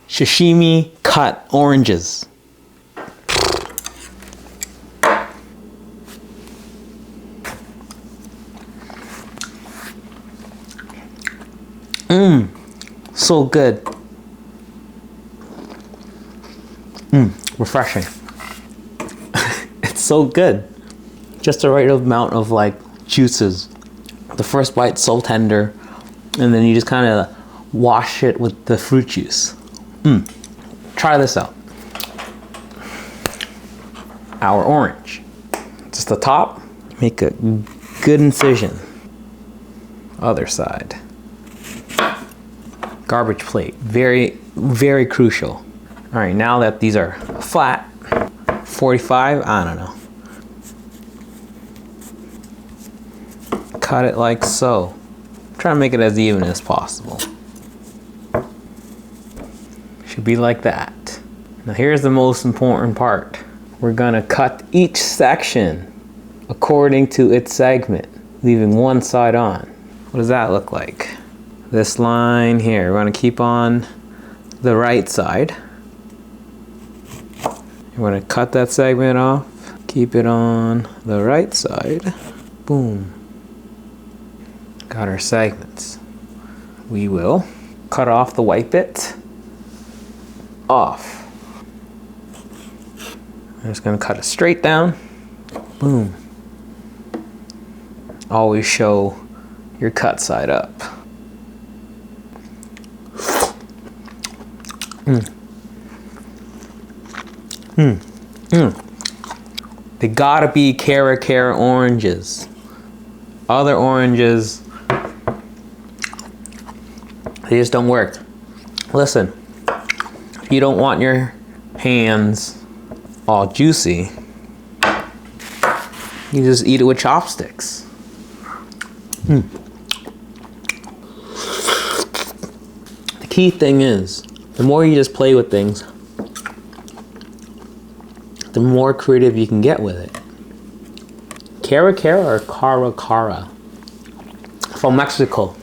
Sashimi cut oranges. So good. Refreshing. It's so good. Just the right amount of like juices. The first bite's so tender, and then you just kind of wash it with the fruit juice. Try this out. Our orange. Just the top, make a good incision. Other side. Garbage plate, very, very crucial. All right, now that these are flat, 45, I don't know. Cut it like so. Try to make it as even as possible. Should be like that. Now here's the most important part. We're gonna cut each section according to its segment, leaving one side on. What does that look like? This line here, we're gonna keep on the right side. We're gonna cut that segment off, keep it on the right side. Boom. Got our segments. We will cut off the white bit off. I'm just gonna cut it straight down. Boom. Always show your cut side up. They gotta be CARA oranges. Other oranges, they just don't work. Listen, if you don't want your hands all juicy, you just eat it with chopsticks. The key thing is, the more you just play with things, the more creative you can get with it. CARA or CARA? From Mexico.